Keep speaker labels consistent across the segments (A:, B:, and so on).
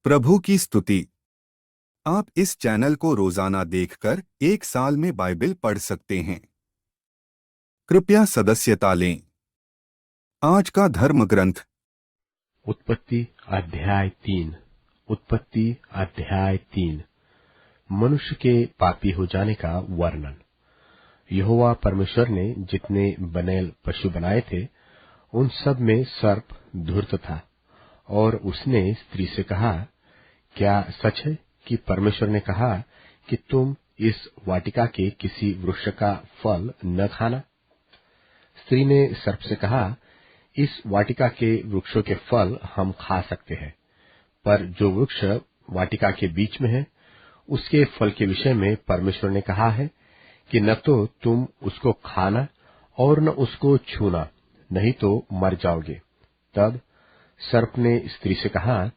A: प्रभु की स्तुति। आप इस चैनल को रोजाना देखकर एक साल में बाइबल पढ़ सकते हैं। कृपया सदस्यता लें। आज का धर्म ग्रंथ
B: उत्पत्ति अध्याय 3। उत्पत्ति अध्याय 3। मनुष्य के पापी हो जाने का वर्णन। यहोवा परमेश्वर ने जितने बनेल पशु बनाए थे उन सब में सर्प धूर्त था, और उसने स्त्री से कहा, क्या सच है कि परमेश्वर ने कहा कि तुम इस वाटिका के किसी वृक्ष का फल न खाना? स्त्री ने सर्प से कहा, इस वाटिका के वृक्षों के फल हम खा सकते हैं, पर जो वृक्ष वाटिका के बीच में है उसके फल के विषय में परमेश्वर ने कहा है कि न तो तुम उसको खाना और न उसको छूना, नहीं तो मर जाओगे। तब सर्प ने स्त्री से कहा,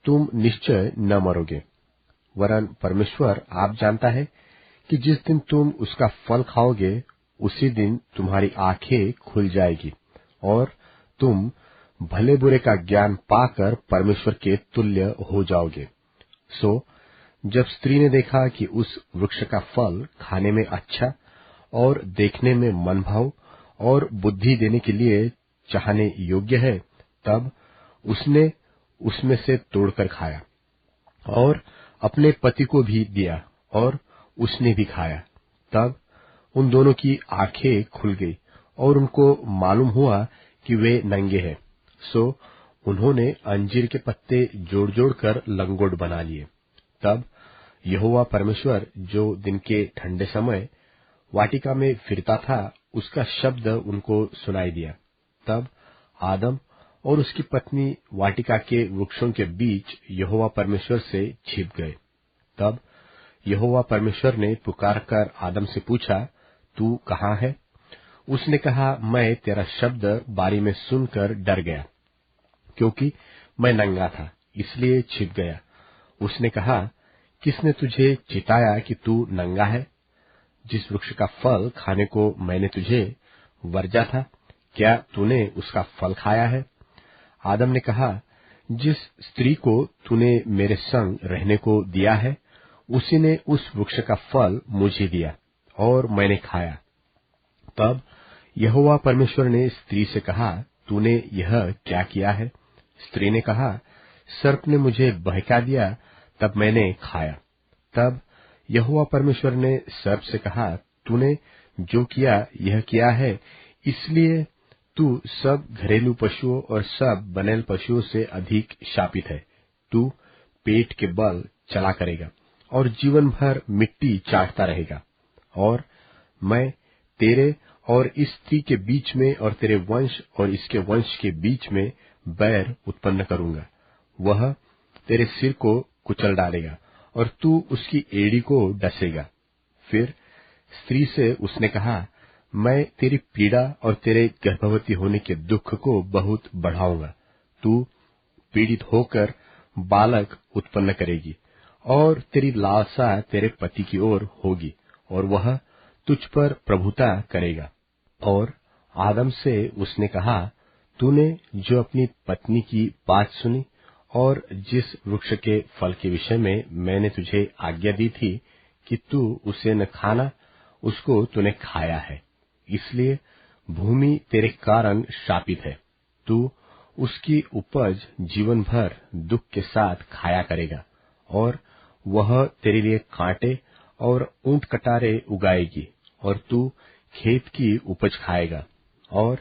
B: तुम निश्चय न मरोगे, वरन परमेश्वर आप जानता है कि जिस दिन तुम उसका फल खाओगे उसी दिन तुम्हारी आंखें खुल जाएगी और तुम भले बुरे का ज्ञान पाकर परमेश्वर के तुल्य हो जाओगे। सो जब स्त्री ने देखा कि उस वृक्ष का फल खाने में अच्छा और देखने में मनभाव और बुद्धि देने के लिए चाहने योग्य है, तब उसने उसमें से तोड़कर खाया और अपने पति को भी दिया, और उसने भी खाया। तब उन दोनों की आंखें खुल गई और उनको मालूम हुआ कि वे नंगे हैं। सो उन्होंने अंजीर के पत्ते जोड़ जोड़ कर लंगोट बना लिए। तब यहोवा परमेश्वर जो दिन के ठंडे समय वाटिका में फिरता था उसका शब्द उनको सुनाई दिया। तब आदम और उसकी पत्नी वाटिका के वृक्षों के बीच यहोवा परमेश्वर से छिप गए। तब यहोवा परमेश्वर ने पुकारकर आदम से पूछा, तू कहाँ है? उसने कहा, मैं तेरा शब्द बारी में सुनकर डर गया, क्योंकि मैं नंगा था, इसलिए छिप गया। उसने कहा, किसने तुझे चिताया कि तू नंगा है? जिस वृक्ष का फल खाने को मैंने तुझे वर्जा था, क्या तूने उसका फल खाया है? आदम ने कहा, जिस स्त्री को तूने मेरे संग रहने को दिया है उसी ने उस वृक्ष का फल मुझे दिया और मैंने खाया। तब यहोवा परमेश्वर ने स्त्री से कहा, तूने यह क्या किया है? स्त्री ने कहा, सर्प ने मुझे बहका दिया, तब मैंने खाया। तब यहोवा परमेश्वर ने सर्प से कहा, तूने जो किया यह किया है, इसलिए तू सब घरेलू पशुओं और सब बनेल पशुओं से अधिक शापित है। तू पेट के बल चला करेगा और जीवन भर मिट्टी चाटता रहेगा। और मैं तेरे और इस स्त्री के बीच में और तेरे वंश और इसके वंश के बीच में बैर उत्पन्न करूंगा। वह तेरे सिर को कुचल डालेगा और तू उसकी एड़ी को डसेगा। फिर स्त्री से उसने कहा, मैं तेरी पीड़ा और तेरे गर्भवती होने के दुख को बहुत बढ़ाऊंगा। तू पीड़ित होकर बालक उत्पन्न करेगी और तेरी लालसा तेरे पति की ओर होगी और वह तुझ पर प्रभुता करेगा। और आदम से उसने कहा, तूने जो अपनी पत्नी की बात सुनी और जिस वृक्ष के फल के विषय में मैंने तुझे आज्ञा दी थी कि तू उसे न खाना, उसको तूने खाया है, इसलिए भूमि तेरे कारण शापित है। तू उसकी उपज जीवन भर दुख के साथ खाया करेगा और वह तेरे लिए कांटे और ऊंट कटारे उगाएगी, और तू खेत की उपज खाएगा और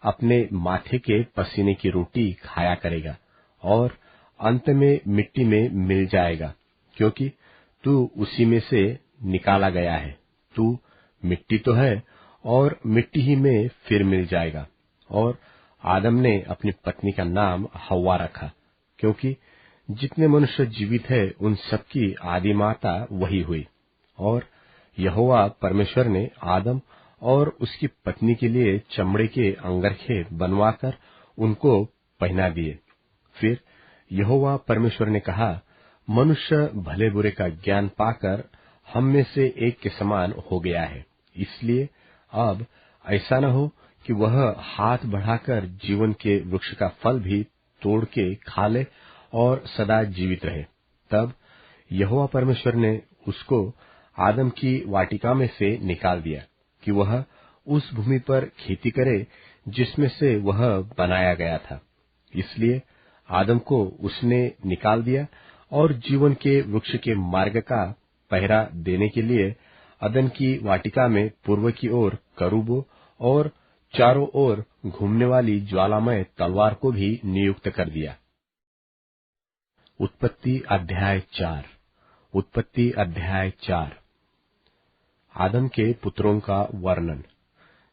B: अपने माथे के पसीने की रोटी खाया करेगा और अंत में मिट्टी में मिल जाएगा, क्योंकि तू उसी में से निकाला गया है। तू मिट्टी तो है और मिट्टी ही में फिर मिल जाएगा। और आदम ने अपनी पत्नी का नाम हव्वा रखा, क्योंकि जितने मनुष्य जीवित है उन सबकी आदि माता वही हुई। और यहोवा परमेश्वर ने आदम और उसकी पत्नी के लिए चमड़े के अंगरखे बनवाकर उनको पहना दिए। फिर यहोवा परमेश्वर ने कहा, मनुष्य भले बुरे का ज्ञान पाकर हम में से एक के समान हो गया है, इसलिए अब ऐसा न हो कि वह हाथ बढ़ाकर जीवन के वृक्ष का फल भी तोड़ के खा ले और सदा जीवित रहे। तब यहोवा परमेश्वर ने उसको आदम की वाटिका में से निकाल दिया कि वह उस भूमि पर खेती करे जिसमें से वह बनाया गया था। इसलिए आदम को उसने निकाल दिया और जीवन के वृक्ष के मार्ग का पहरा देने के लिए अदन की वाटिका में पूर्व की ओर करूबों और चारों ओर घूमने वाली ज्वालामय तलवार को भी नियुक्त कर दिया। उत्पत्ति अध्याय 4। उत्पत्ति अध्याय 4। आदम के पुत्रों का वर्णन।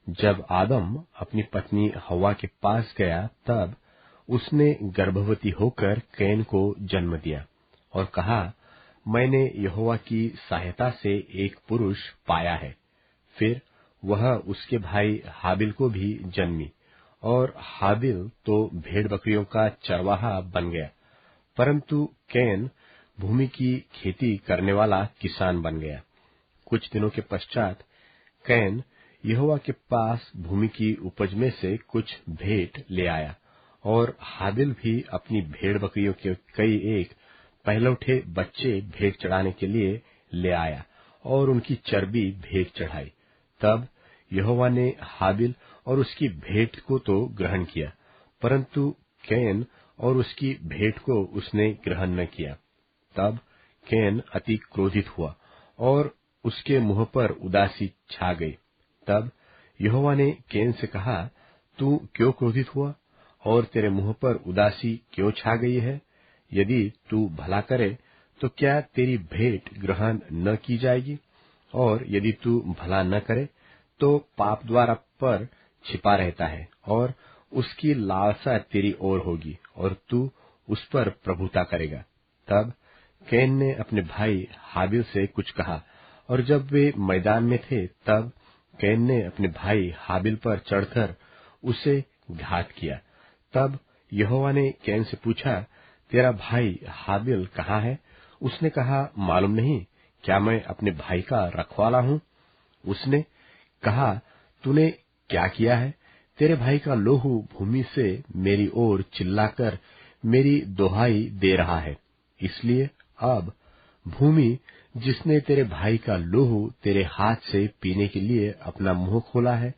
B: जब आदम अपनी पत्नी हव्वा के पास गया, तब उसने गर्भवती होकर कैन को जन्म दिया और कहा, मैंने यहोवा की सहायता से एक पुरुष पाया है। फिर वह उसके भाई हाबिल को भी जन्मी, और हाबिल तो भेड़ बकरियों का चरवाहा बन गया, परंतु कैन भूमि की खेती करने वाला किसान बन गया। कुछ दिनों के पश्चात कैन यहोवा के पास भूमि की उपज में से कुछ भेंट ले आया, और हाबिल भी अपनी भेड़ बकरियों के कई एक पहलौठे बच्चे भेंट चढ़ाने के लिए ले आया और उनकी चर्बी भेंट चढ़ाई। तब यहोवा ने हाबिल और उसकी भेंट को तो ग्रहण किया, परंतु कैन और उसकी भेंट को उसने ग्रहण न किया। तब कैन अति क्रोधित हुआ और उसके मुंह पर उदासी छा गई। तब यहोवा ने कैन से कहा, तू क्यों क्रोधित हुआ और तेरे मुंह पर उदासी क्यों छा गई है? यदि तू भला करे तो क्या तेरी भेंट ग्रहण न की जाएगी? और यदि तू भला न करे तो पाप द्वारा पर छिपा रहता है, और उसकी लालसा तेरी ओर होगी और तू उस पर प्रभुता करेगा। तब कैन ने अपने भाई हाबिल से कुछ कहा, और जब वे मैदान में थे, तब कैन ने अपने भाई हाबिल पर चढ़कर उसे घात किया। तब यहोवा ने कैन से पूछा, तेरा भाई हाबिल कहाँ है? उसने कहा, मालूम नहीं, क्या मैं अपने भाई का रखवाला हूँ? उसने कहा, तूने क्या किया है? तेरे भाई का लोहू भूमि से मेरी ओर चिल्लाकर मेरी दोहाई दे रहा है। इसलिए अब भूमि जिसने तेरे भाई का लोहू तेरे हाथ से पीने के लिए अपना मुंह खोला है,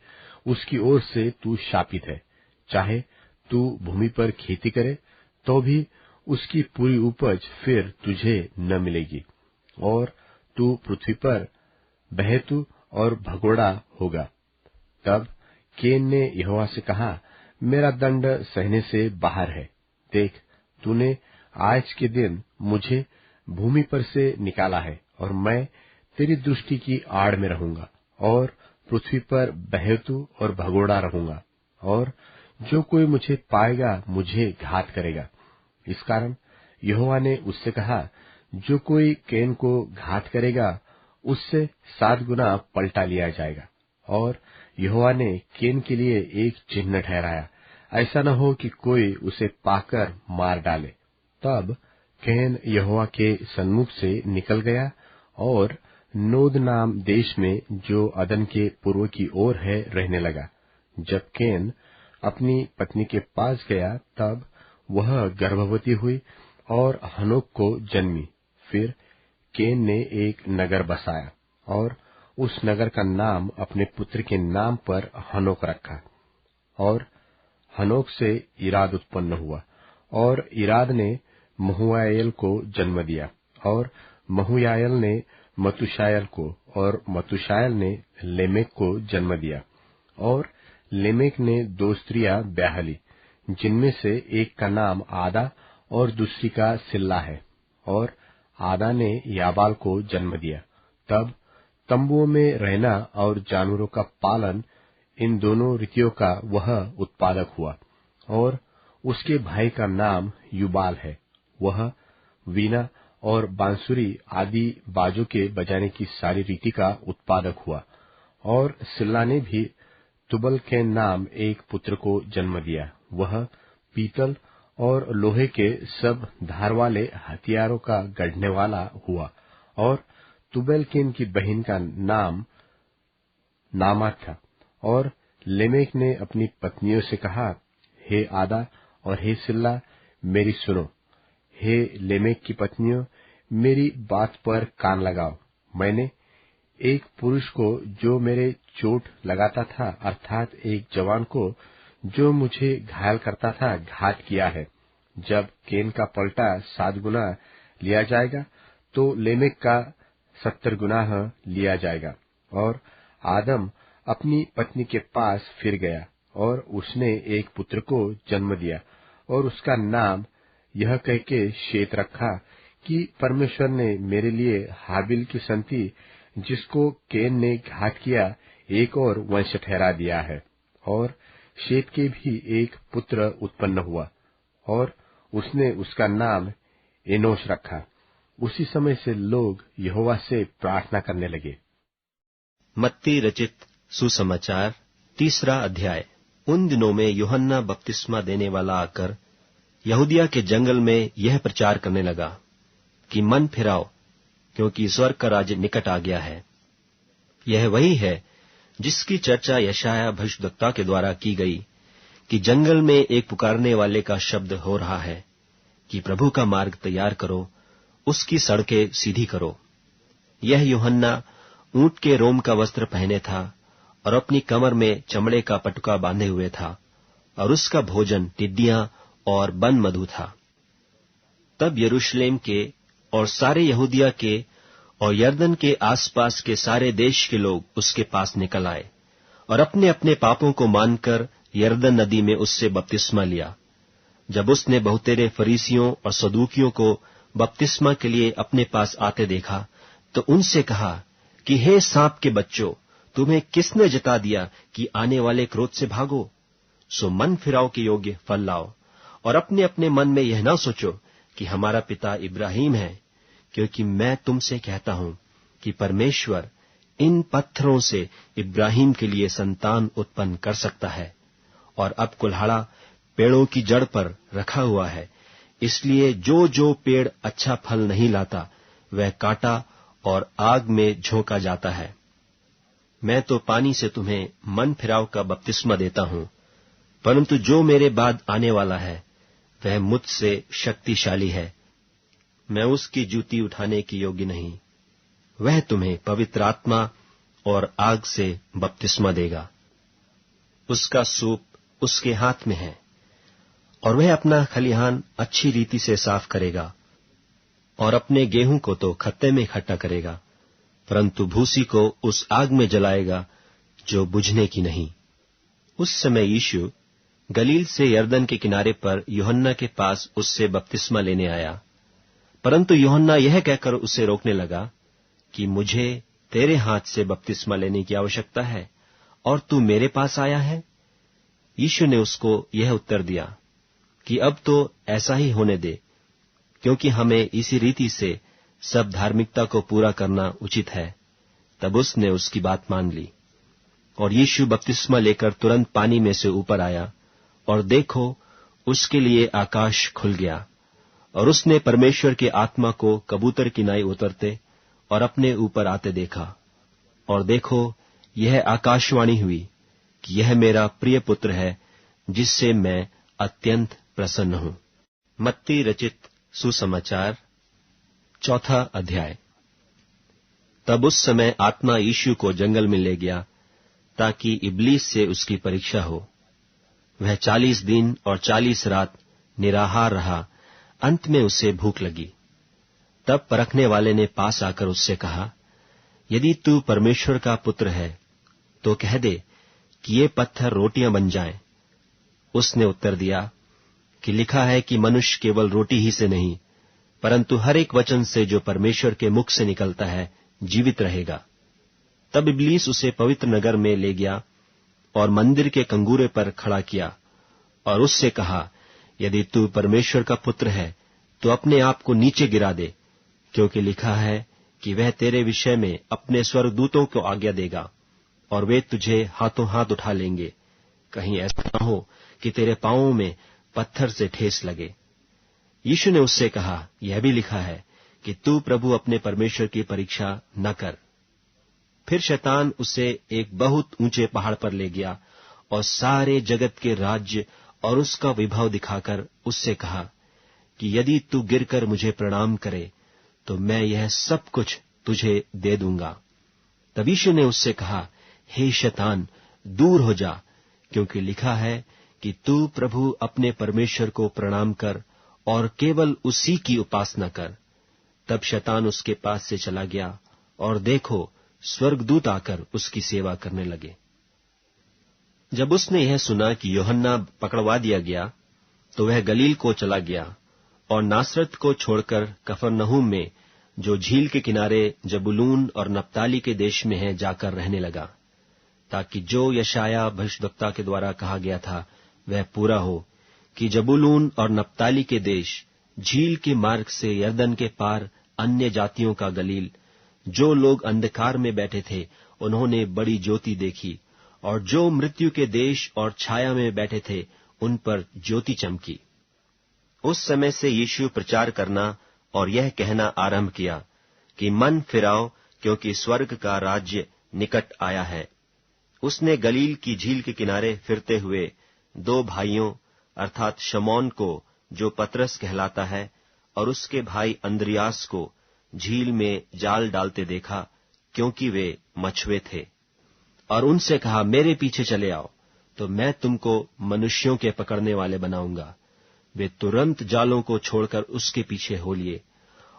B: उसकी ओर से तू शापित है। चाहे तू भूमि पर खेती करे तो भी उसकी पूरी उपज फिर तुझे न मिलेगी, और तू पृथ्वी पर बहेतु और भगोड़ा होगा। तब कैन ने यहोवा से कहा, मेरा दंड सहने से बाहर है। देख, तूने आज के दिन मुझे भूमि पर से निकाला है, और मैं तेरी दृष्टि की आड़ में रहूंगा और पृथ्वी पर बहेतु और भगोड़ा रहूंगा, और जो कोई मुझे पाएगा मुझे घात करेगा। इस कारण यहोवा ने उससे कहा, जो कोई कैन को घात करेगा उससे 7 गुना पलटा लिया जाएगा। और यहोवा ने कैन के लिए एक चिन्ह ठहराया, ऐसा न हो कि कोई उसे पाकर मार डाले। तब कैन यहोवा के सन्मुख से निकल गया और नोद नाम देश में, जो अदन के पूर्व की ओर है, रहने लगा। जब कैन अपनी पत्नी के पास गया, तब वह गर्भवती हुई और हनोक को जन्मी। फिर कैन ने एक नगर बसाया और उस नगर का नाम अपने पुत्र के नाम पर हनोक रखा। और हनोक से इराद उत्पन्न हुआ, और इराद ने महुयाएल को जन्म दिया, और महुयाएल ने मतुशायल को, और मतुशायल ने लेमेक को जन्म दिया। और लेमेक ने 2 स्त्रियां ब्याह ली, जिनमें से एक का नाम आदा और दूसरी का सिल्ला है। और आदा ने याबाल को जन्म दिया। तब तंबुओं में रहना और जानवरों का पालन, इन दोनों रीतियों का वह उत्पादक हुआ। और उसके भाई का नाम युबाल है। वह वीणा और बांसुरी आदि बाजों के बजाने की सारी रीति का उत्पादक हुआ। और सिल्ला ने भी तुबल के नाम एक पुत्र को जन्म दिया। वह पीतल और लोहे के सब धार वाले हथियारों का गढ़ने वाला हुआ। और तुबेलकेन की बहन का नाम नामात था। और लेमेक ने अपनी पत्नियों से कहा, हे आदा और हे सिल्ला, मेरी सुनो। हे लेमेक की पत्नियों, मेरी बात पर कान लगाओ। मैंने एक पुरुष को जो मेरे चोट लगाता था, अर्थात एक जवान को जो मुझे घायल करता था, घात किया है। जब केन का पलटा 7 गुना लिया जाएगा, तो लेमेक का 70 गुना लिया जाएगा। और आदम अपनी पत्नी के पास फिर गया और उसने एक पुत्र को जन्म दिया और उसका नाम यह कह के शेत रखा कि परमेश्वर ने मेरे लिए हाबिल की संति, जिसको केन ने घात किया, एक और वंश ठहरा दिया है। और शेत के भी एक पुत्र उत्पन्न हुआ और उसने उसका नाम एनोश रखा। उसी समय से लोग यहोवा से प्रार्थना करने लगे।
C: मत्ती रचित सुसमाचार 3 अध्याय। उन दिनों में यूहन्ना बपतिस्मा देने वाला आकर यहूदिया के जंगल में यह प्रचार करने लगा कि मन फिराओ, क्योंकि स्वर्ग का राज्य निकट आ गया है। यह वही है जिसकी चर्चा यशायाह भविष्यद्वक्ता के द्वारा की गई कि जंगल में एक पुकारने वाले का शब्द हो रहा है कि प्रभु का मार्ग तैयार करो, उसकी सड़कें सीधी करो। यह यूहन्ना ऊंट के रोम का वस्त्र पहने था और अपनी कमर में चमड़े का पटुका बांधे हुए था, और उसका भोजन टिड्डियां और बन मधु था। तब यरूशलेम के और सारे यहूदिया के और यरदन के आसपास के सारे देश के लोग उसके पास निकल आए और अपने अपने पापों को मानकर यरदन नदी में उससे बपतिस्मा लिया। जब उसने बहुतेरे फरीसियों और सदूकियों को बपतिस्मा के लिए अपने पास आते देखा, तो उनसे कहा कि हे सांप के बच्चों, तुम्हें किसने जता दिया कि आने वाले क्रोध से भागो? सो मन फिराव के योग्य फल लाओ, और अपने अपने मन में यह न सोचो कि हमारा पिता इब्राहिम है, क्योंकि मैं तुमसे कहता हूं कि परमेश्वर इन पत्थरों से इब्राहिम के लिए संतान उत्पन्न कर सकता है। और अब कुल्हाड़ा पेड़ों की जड़ पर रखा हुआ है, इसलिए जो जो पेड़ अच्छा फल नहीं लाता, वह काटा और आग में झोंका जाता है। मैं तो पानी से तुम्हें मन फिराव का बपतिस्मा देता हूं, परंतु जो मेरे बाद आने वाला है, वह मुझसे शक्तिशाली है। मैं उसकी जूती उठाने की योग्य नहीं। वह तुम्हें पवित्र आत्मा और आग से बपतिस्मा देगा। उसका सूप उसके हाथ में है, और वह अपना खलिहान अच्छी रीति से साफ करेगा, और अपने गेहूं को तो खत्ते में इकट्ठा करेगा, परंतु भूसी को उस आग में जलाएगा जो बुझने की नहीं। उस समय यीशु गलील से यरदन के किनारे पर यूहन्ना के पास उससे बपतिस्मा लेने आया, परंतु यूहन्ना यह कहकर उसे रोकने लगा कि मुझे तेरे हाथ से बपतिस्मा लेने की आवश्यकता है, और तू मेरे पास आया है। यीशु ने उसको यह उत्तर दिया कि अब तो ऐसा ही होने दे, क्योंकि हमें इसी रीति से सब धार्मिकता को पूरा करना उचित है। तब उसने उसकी बात मान ली। और यीशु बपतिस्मा लेकर तुरंत पानी में से ऊपर आया, और देखो, उसके लिए आकाश खुल गया, और उसने परमेश्वर की आत्मा को कबूतर की नाई उतरते और अपने ऊपर आते देखा। और देखो, यह आकाशवाणी हुई कि यह मेरा प्रिय पुत्र है, जिससे मैं अत्यंत प्रसन्न हूं। मत्ती रचित सुसमाचार 4 अध्याय। तब उस समय आत्मा यीशु को जंगल में ले गया, ताकि इब्लीस से उसकी परीक्षा हो। वह 40 दिन और 40 रात निराहार रहा। अंत में उसे भूख लगी। तब परखने वाले ने पास आकर उससे कहा, यदि तू परमेश्वर का पुत्र है, तो कह दे कि ये पत्थर रोटियां बन जाएं। उसने उत्तर दिया कि लिखा है कि मनुष्य केवल रोटी ही से नहीं, परंतु हर एक वचन से जो परमेश्वर के मुख से निकलता है जीवित रहेगा। तब इब्लीस उसे पवित्र नगर में ले गया और मंदिर के कंगूरे पर खड़ा किया, और उससे कहा, यदि तू परमेश्वर का पुत्र है, तो अपने आप को नीचे गिरा दे, क्योंकि लिखा है कि वह तेरे विषय में अपने स्वर्गदूतों को आज्ञा देगा, और वे तुझे हाथों हाथ उठा लेंगे, कहीं ऐसा न हो कि तेरे पांवों में पत्थर से ठेस लगे। यीशु ने उससे कहा, यह भी लिखा है कि तू प्रभु अपने परमेश्वर की परीक्षा न कर। फिर शैतान उसे एक बहुत ऊंचे पहाड़ पर ले गया और सारे जगत के राज्य और उसका विभव दिखाकर उससे कहा कि यदि तू गिरकर मुझे प्रणाम करे तो मैं यह सब कुछ तुझे दे दूंगा। तब यीशु ने उससे कहा, हे शैतान, दूर हो जा, क्योंकि लिखा है कि तू प्रभु अपने परमेश्वर को प्रणाम कर और केवल उसी की उपासना कर। तब शैतान उसके पास से चला गया और देखो, स्वर्गदूत आकर उसकी सेवा करने लगे। जब उसने यह सुना कि यूहन्ना पकड़वा दिया गया, तो वह गलील को चला गया और नासरत को छोड़कर कफरनहूम में, जो झील के किनारे जबूलून और नप्ताली के देश में है, जाकर रहने लगा, ताकि जो यशाया भविष्यद्वक्ता के द्वारा कहा गया था वह पूरा हो कि जबूलून और नप्ताली के देश, झील के मार्ग से यरदन के पार अन्य जातियों का गलील, जो लोग अंधकार में बैठे थे उन्होंने बड़ी ज्योति देखी, और जो मृत्यु के देश और छाया में बैठे थे उन पर ज्योति चमकी। उस समय से यीशु प्रचार करना और यह कहना आरंभ किया कि मन फिराओ, क्योंकि स्वर्ग का राज्य निकट आया है। उसने गलील की झील के किनारे फिरते हुए 2 भाइयों अर्थात शमौन को, जो पतरस कहलाता है, और उसके भाई अंद्रियास को झील में जाल डालते देखा, क्योंकि वे मछुए थे, और उनसे कहा, मेरे पीछे चले आओ, तो मैं तुमको मनुष्यों के पकड़ने वाले बनाऊंगा। वे तुरंत जालों को छोड़कर उसके पीछे हो लिए,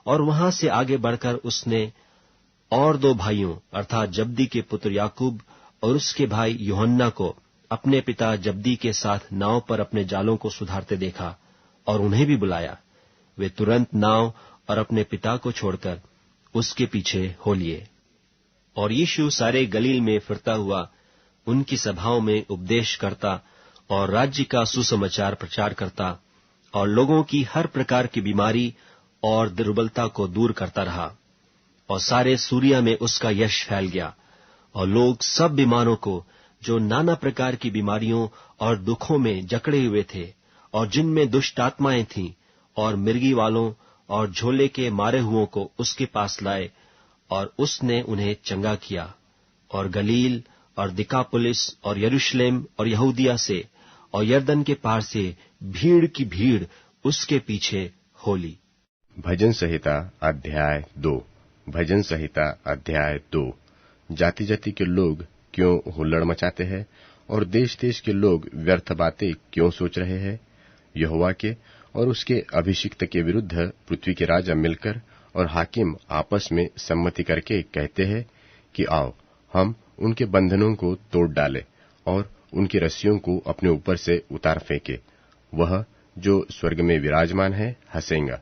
C: और वहां से आगे बढ़कर उसने और 2 भाइयों अर्थात जब्दी के पुत्र याकूब और उसके भाई यूहन्ना को अपने पिता जब्दी के साथ नाव पर अपने जालों को सुधारते देखा, और उन्हें भी बुलाया। वे तुरंत नाव और अपने पिता को छोड़कर उसके पीछे हो लिए। और यीशु सारे गलील में फिरता हुआ उनकी सभाओं में उपदेश करता और राज्य का सुसमाचार प्रचार करता, और लोगों की हर प्रकार की बीमारी और दुर्बलता को दूर करता रहा। और सारे सूरिया में उसका यश फैल गया, और लोग सब बीमारों को, जो नाना प्रकार की बीमारियों और दुखों में जकड़े हुए थे, और जिनमें दुष्ट आत्माएं थीं, और मिर्गी वालों और झोले के मारे हुओं को उसके पास लाए, और उसने उन्हें चंगा किया। और गलील और दिकापुलिस और यरूशलेम और यहूदिया से और यरदन के पार से भीड़ की भीड़ उसके पीछे हो ली।
B: भजन संहिता अध्याय 2। भजन संहिता अध्याय 2। जाति जाति के लोग क्यों हुल्लड़ मचाते हैं, और देश देश के लोग व्यर्थ बातें क्यों सोच रहे हैं? यहोवा के और उसके अभिषिक्त के विरुद्ध पृथ्वी के राजा मिलकर और हाकिम आपस में सम्मति करके कहते हैं कि आओ, हम उनके बंधनों को तोड़ डालें और उनकी रस्सियों को अपने ऊपर से उतार फेंके। वह जो स्वर्ग में विराजमान है हंसेगा,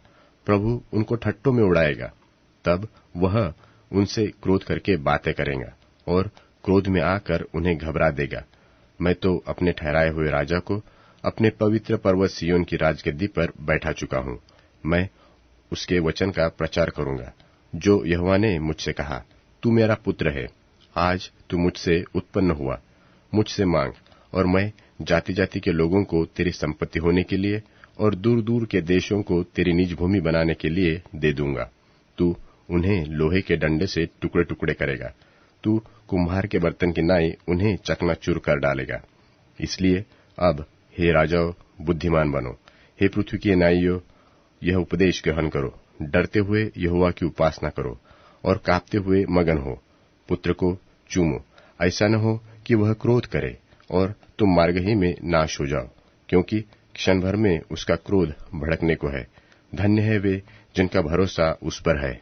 B: प्रभु उनको ठट्टों में उड़ाएगा। तब वह उनसे क्रोध करके बातें करेगा और क्रोध में आकर उन्हें घबरा देगा। मैं तो अपने ठहराए हुए राजा को अपने पवित्र पर्वत सिय्योन की राजगद्दी पर बैठा चुका हूँ। मैं उसके वचन का प्रचार करूंगा, जो यहोवा ने मुझसे कहा, तू मेरा पुत्र है, आज तू मुझसे उत्पन्न हुआ। मुझसे मांग, और मैं जाति जाति के लोगों को तेरी संपत्ति होने के लिए और दूर दूर के देशों को तेरी निज भूमि बनाने के लिए दे दूंगा। तू उन्हें लोहे के डंडे से टुकड़े टुकड़े करेगा, तू कुम्हार के बर्तन की नाई उन्हें चकनाचूर कर डालेगा। इसलिए अब हे राजाओं, बुद्धिमान बनो, हे पृथ्वी के नाइयों, यह उपदेश ग्रहण करो। डरते हुए यहोवा की उपासना करो और कांपते हुए मगन हो। पुत्र को चूमो, ऐसा न हो कि वह क्रोध करे और तुम मार्ग ही में नाश हो जाओ, क्योंकि क्षण भर में उसका क्रोध भड़कने को है। धन्य है वे जिनका भरोसा उस पर है।